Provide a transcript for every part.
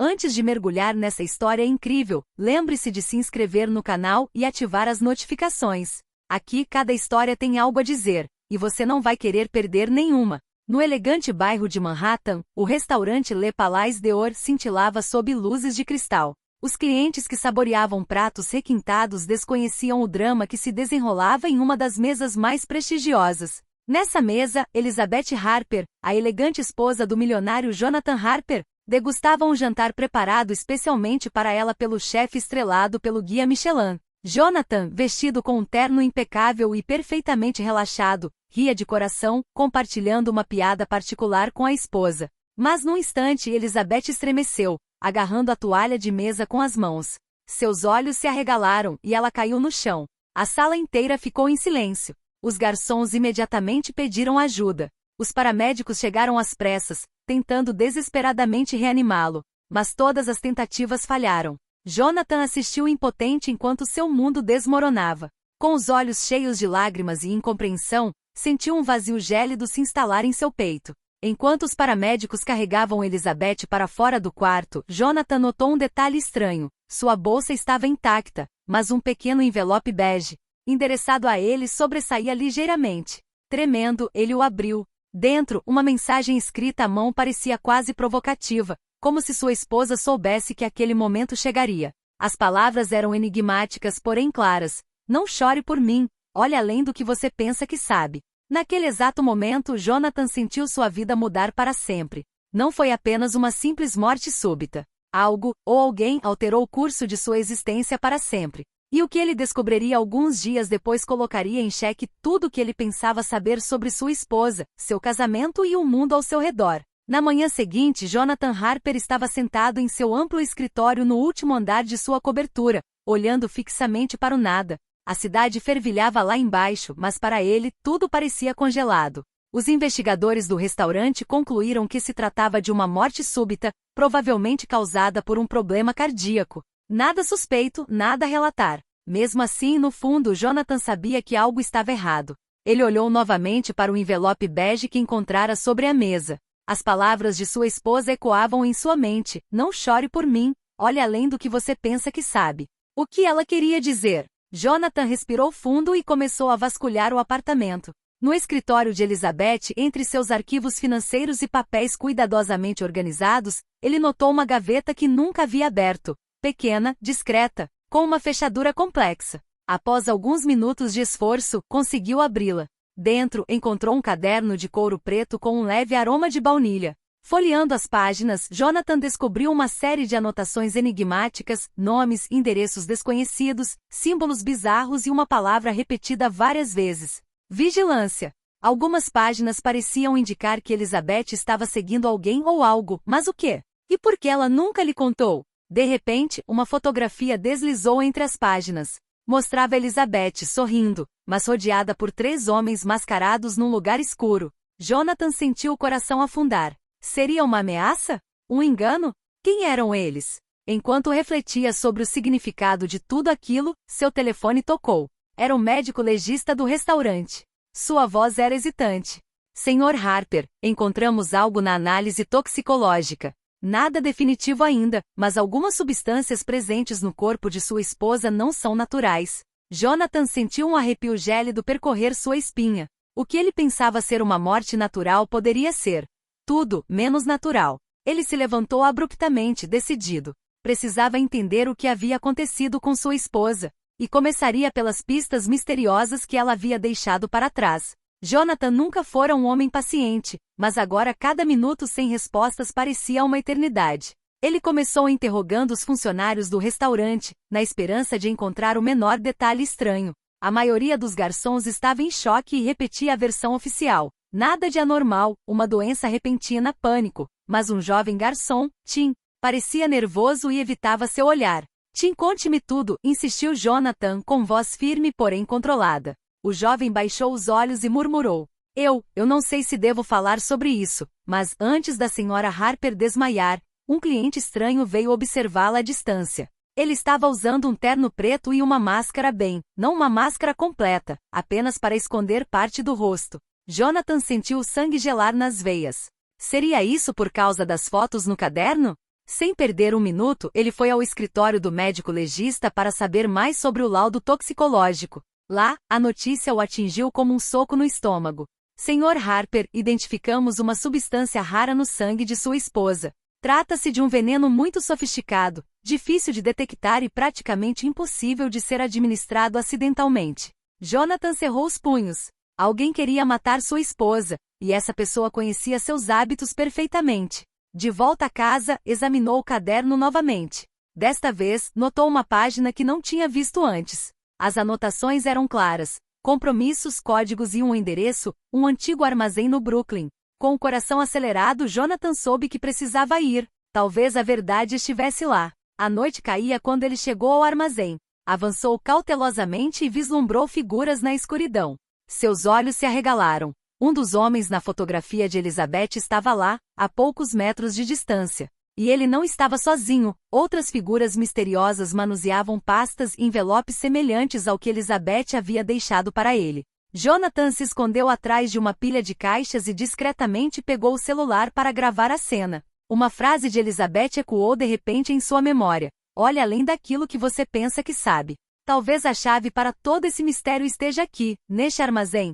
Antes de mergulhar nessa história incrível, lembre-se de se inscrever no canal e ativar as notificações. Aqui cada história tem algo a dizer, e você não vai querer perder nenhuma. No elegante bairro de Manhattan, o restaurante Le Palais d'Or cintilava sob luzes de cristal. Os clientes que saboreavam pratos requintados desconheciam o drama que se desenrolava em uma das mesas mais prestigiosas. Nessa mesa, Elizabeth Harper, a elegante esposa do milionário Jonathan Harper, degustava um jantar preparado especialmente para ela pelo chefe estrelado pelo guia Michelin. Jonathan, vestido com um terno impecável e perfeitamente relaxado, ria de coração, compartilhando uma piada particular com a esposa. Mas num instante Elizabeth estremeceu, agarrando a toalha de mesa com as mãos. Seus olhos se arregalaram e ela caiu no chão. A sala inteira ficou em silêncio. Os garçons imediatamente pediram ajuda. Os paramédicos chegaram às pressas, tentando desesperadamente reanimá-lo. Mas todas as tentativas falharam. Jonathan assistiu impotente enquanto seu mundo desmoronava. Com os olhos cheios de lágrimas e incompreensão, sentiu um vazio gélido se instalar em seu peito. Enquanto os paramédicos carregavam Elizabeth para fora do quarto, Jonathan notou um detalhe estranho. Sua bolsa estava intacta, mas um pequeno envelope bege, endereçado a ele, sobressaía ligeiramente. Tremendo, ele o abriu. Dentro, uma mensagem escrita à mão parecia quase provocativa, como se sua esposa soubesse que aquele momento chegaria. As palavras eram enigmáticas, porém claras. Não chore por mim, olhe além do que você pensa que sabe. Naquele exato momento, Jonathan sentiu sua vida mudar para sempre. Não foi apenas uma simples morte súbita. Algo, ou alguém, alterou o curso de sua existência para sempre. E o que ele descobriria alguns dias depois colocaria em xeque tudo o que ele pensava saber sobre sua esposa, seu casamento e o mundo ao seu redor. Na manhã seguinte, Jonathan Harper estava sentado em seu amplo escritório no último andar de sua cobertura, olhando fixamente para o nada. A cidade fervilhava lá embaixo, mas para ele, tudo parecia congelado. Os investigadores do restaurante concluíram que se tratava de uma morte súbita, provavelmente causada por um problema cardíaco. Nada suspeito, nada a relatar. Mesmo assim, no fundo, Jonathan sabia que algo estava errado. Ele olhou novamente para o envelope bege que encontrara sobre a mesa. As palavras de sua esposa ecoavam em sua mente. Não chore por mim, olhe além do que você pensa que sabe. O que ela queria dizer? Jonathan respirou fundo e começou a vasculhar o apartamento. No escritório de Elizabeth, entre seus arquivos financeiros e papéis cuidadosamente organizados, ele notou uma gaveta que nunca havia aberto. Pequena, discreta, com uma fechadura complexa. Após alguns minutos de esforço, conseguiu abri-la. Dentro, encontrou um caderno de couro preto com um leve aroma de baunilha. Folheando as páginas, Jonathan descobriu uma série de anotações enigmáticas, nomes, endereços desconhecidos, símbolos bizarros e uma palavra repetida várias vezes. Vigilância. Algumas páginas pareciam indicar que Elizabeth estava seguindo alguém ou algo, mas o quê? E por que ela nunca lhe contou? De repente, uma fotografia deslizou entre as páginas. Mostrava Elizabeth sorrindo, mas rodeada por 3 homens mascarados num lugar escuro. Jonathan sentiu o coração afundar. Seria uma ameaça? Um engano? Quem eram eles? Enquanto refletia sobre o significado de tudo aquilo, seu telefone tocou. Era o médico legista do restaurante. Sua voz era hesitante. Senhor Harper, encontramos algo na análise toxicológica. Nada definitivo ainda, mas algumas substâncias presentes no corpo de sua esposa não são naturais. Jonathan sentiu um arrepio gélido percorrer sua espinha. O que ele pensava ser uma morte natural poderia ser tudo menos natural. Ele se levantou abruptamente, decidido. Precisava entender o que havia acontecido com sua esposa, e começaria pelas pistas misteriosas que ela havia deixado para trás. Jonathan nunca fora um homem paciente, mas agora cada minuto sem respostas parecia uma eternidade. Ele começou interrogando os funcionários do restaurante, na esperança de encontrar o menor detalhe estranho. A maioria dos garçons estava em choque e repetia a versão oficial. Nada de anormal, uma doença repentina, pânico. Mas um jovem garçom, Tim, parecia nervoso e evitava seu olhar. Tim, conte-me tudo, insistiu Jonathan com voz firme porém controlada. O jovem baixou os olhos e murmurou. Eu não sei se devo falar sobre isso, mas antes da senhora Harper desmaiar, um cliente estranho veio observá-la à distância. Ele estava usando um terno preto e uma máscara não uma máscara completa, apenas para esconder parte do rosto. Jonathan sentiu o sangue gelar nas veias. Seria isso por causa das fotos no caderno? Sem perder um minuto, ele foi ao escritório do médico legista para saber mais sobre o laudo toxicológico. Lá, a notícia o atingiu como um soco no estômago. Senhor Harper, identificamos uma substância rara no sangue de sua esposa. Trata-se de um veneno muito sofisticado, difícil de detectar e praticamente impossível de ser administrado acidentalmente. Jonathan cerrou os punhos. Alguém queria matar sua esposa, e essa pessoa conhecia seus hábitos perfeitamente. De volta a casa, examinou o caderno novamente. Desta vez, notou uma página que não tinha visto antes. As anotações eram claras. Compromissos, códigos e um endereço, um antigo armazém no Brooklyn. Com o coração acelerado, Jonathan soube que precisava ir. Talvez a verdade estivesse lá. A noite caía quando ele chegou ao armazém. Avançou cautelosamente e vislumbrou figuras na escuridão. Seus olhos se arregalaram. Um dos homens na fotografia de Elizabeth estava lá, a poucos metros de distância. E ele não estava sozinho. Outras figuras misteriosas manuseavam pastas e envelopes semelhantes ao que Elizabeth havia deixado para ele. Jonathan se escondeu atrás de uma pilha de caixas e discretamente pegou o celular para gravar a cena. Uma frase de Elizabeth ecoou de repente em sua memória. Olhe além daquilo que você pensa que sabe. Talvez a chave para todo esse mistério esteja aqui, neste armazém.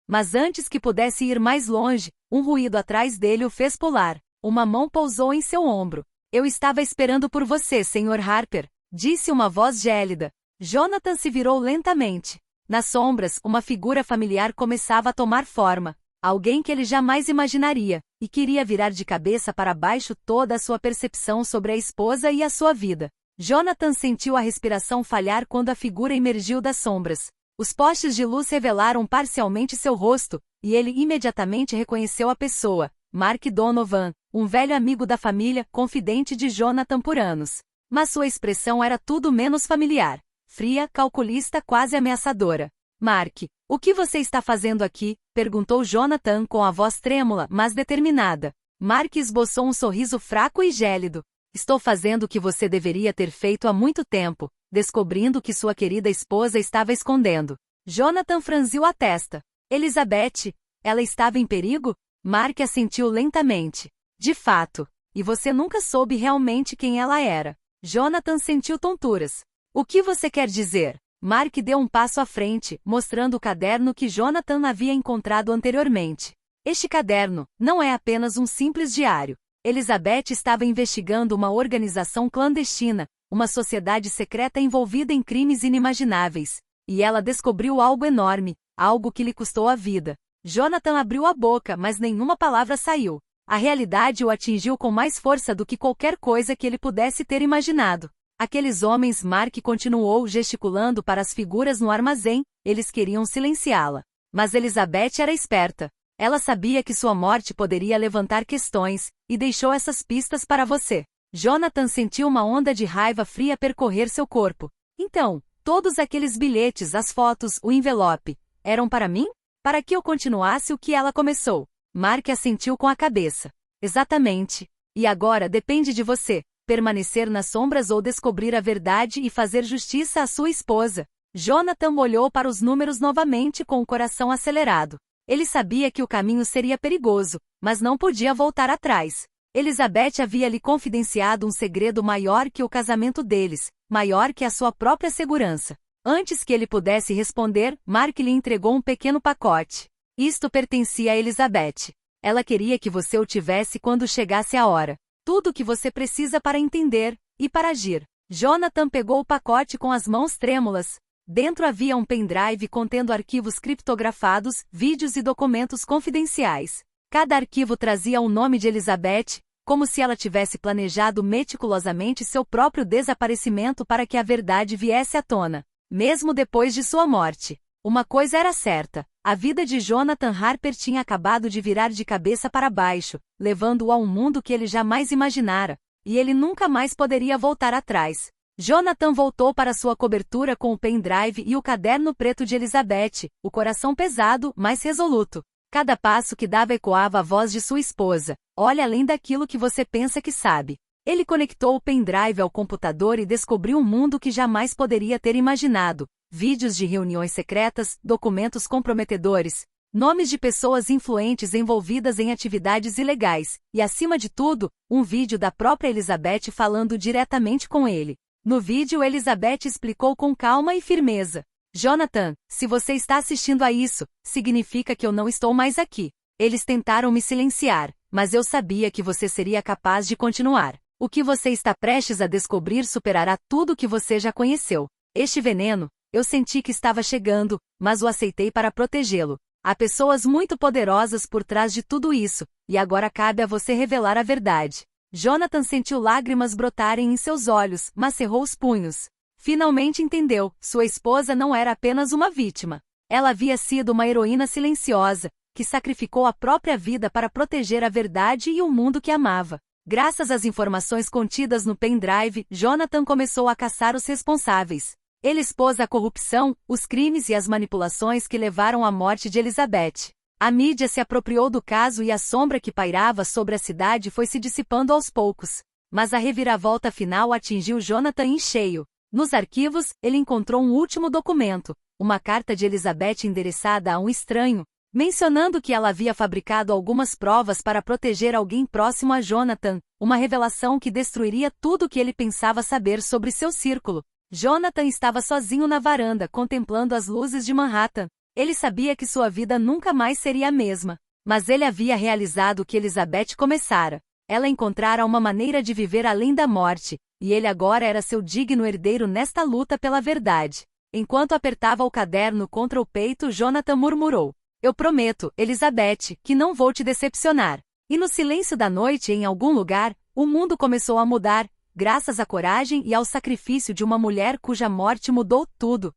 Mas antes que pudesse ir mais longe, um ruído atrás dele o fez pular. Uma mão pousou em seu ombro. Eu estava esperando por você, Sr. Harper, disse uma voz gélida. Jonathan se virou lentamente. Nas sombras, uma figura familiar começava a tomar forma. Alguém que ele jamais imaginaria, e queria virar de cabeça para baixo toda a sua percepção sobre a esposa e a sua vida. Jonathan sentiu a respiração falhar quando a figura emergiu das sombras. Os postes de luz revelaram parcialmente seu rosto, e ele imediatamente reconheceu a pessoa, Mark Donovan, um velho amigo da família, confidente de Jonathan por anos. Mas sua expressão era tudo menos familiar. Fria, calculista, quase ameaçadora. Mark, o que você está fazendo aqui? Perguntou Jonathan com a voz trêmula, mas determinada. Mark esboçou um sorriso fraco e gélido. Estou fazendo o que você deveria ter feito há muito tempo, descobrindo o que sua querida esposa estava escondendo. Jonathan franziu a testa. Elizabeth, ela estava em perigo? Mark assentiu lentamente. De fato. E você nunca soube realmente quem ela era. Jonathan sentiu tonturas. O que você quer dizer? Mark deu um passo à frente, mostrando o caderno que Jonathan havia encontrado anteriormente. Este caderno não é apenas um simples diário. Elizabeth estava investigando uma organização clandestina, uma sociedade secreta envolvida em crimes inimagináveis. E ela descobriu algo enorme, algo que lhe custou a vida. Jonathan abriu a boca, mas nenhuma palavra saiu. A realidade o atingiu com mais força do que qualquer coisa que ele pudesse ter imaginado. Aqueles homens, Mark continuou gesticulando para as figuras no armazém, eles queriam silenciá-la. Mas Elizabeth era esperta. Ela sabia que sua morte poderia levantar questões, e deixou essas pistas para você. Jonathan sentiu uma onda de raiva fria percorrer seu corpo. Então, todos aqueles bilhetes, as fotos, o envelope, eram para mim? Para que eu continuasse o que ela começou? Mark assentiu com a cabeça. Exatamente. E agora depende de você, permanecer nas sombras ou descobrir a verdade e fazer justiça à sua esposa. Jonathan olhou para os números novamente com o coração acelerado. Ele sabia que o caminho seria perigoso, mas não podia voltar atrás. Elizabeth havia lhe confidenciado um segredo maior que o casamento deles, maior que a sua própria segurança. Antes que ele pudesse responder, Mark lhe entregou um pequeno pacote. Isto pertencia a Elizabeth. Ela queria que você o tivesse quando chegasse a hora. Tudo o que você precisa para entender, e para agir. Jonathan pegou o pacote com as mãos trêmulas. Dentro havia um pendrive contendo arquivos criptografados, vídeos e documentos confidenciais. Cada arquivo trazia o nome de Elizabeth, como se ela tivesse planejado meticulosamente seu próprio desaparecimento para que a verdade viesse à tona, mesmo depois de sua morte. Uma coisa era certa, a vida de Jonathan Harper tinha acabado de virar de cabeça para baixo, levando-o a um mundo que ele jamais imaginara, e ele nunca mais poderia voltar atrás. Jonathan voltou para sua cobertura com o pendrive e o caderno preto de Elizabeth, o coração pesado, mas resoluto. Cada passo que dava ecoava a voz de sua esposa. Olha além daquilo que você pensa que sabe. Ele conectou o pendrive ao computador e descobriu um mundo que jamais poderia ter imaginado. Vídeos de reuniões secretas, documentos comprometedores. nomes de pessoas influentes envolvidas em atividades ilegais, e acima de tudo, um vídeo da própria Elizabeth falando diretamente com ele. No vídeo, Elizabeth explicou com calma e firmeza: Jonathan, se você está assistindo a isso, significa que eu não estou mais aqui. Eles tentaram me silenciar, mas eu sabia que você seria capaz de continuar. O que você está prestes a descobrir superará tudo o que você já conheceu. Este veneno, eu senti que estava chegando, mas o aceitei para protegê-lo. Há pessoas muito poderosas por trás de tudo isso, e agora cabe a você revelar a verdade. Jonathan sentiu lágrimas brotarem em seus olhos, mas cerrou os punhos. Finalmente entendeu, sua esposa não era apenas uma vítima. Ela havia sido uma heroína silenciosa, que sacrificou a própria vida para proteger a verdade e o mundo que amava. Graças às informações contidas no pendrive, Jonathan começou a caçar os responsáveis. Ele expôs a corrupção, os crimes e as manipulações que levaram à morte de Elizabeth. A mídia se apropriou do caso e a sombra que pairava sobre a cidade foi se dissipando aos poucos. Mas a reviravolta final atingiu Jonathan em cheio. Nos arquivos, ele encontrou um último documento, uma carta de Elizabeth endereçada a um estranho, mencionando que ela havia fabricado algumas provas para proteger alguém próximo a Jonathan, uma revelação que destruiria tudo o que ele pensava saber sobre seu círculo. Jonathan estava sozinho na varanda contemplando as luzes de Manhattan. Ele sabia que sua vida nunca mais seria a mesma. Mas ele havia realizado o que Elizabeth começara. Ela encontrara uma maneira de viver além da morte, e ele agora era seu digno herdeiro nesta luta pela verdade. Enquanto apertava o caderno contra o peito, Jonathan murmurou: Eu prometo, Elizabeth, que não vou te decepcionar. E no silêncio da noite, em algum lugar, o mundo começou a mudar, graças à coragem e ao sacrifício de uma mulher cuja morte mudou tudo.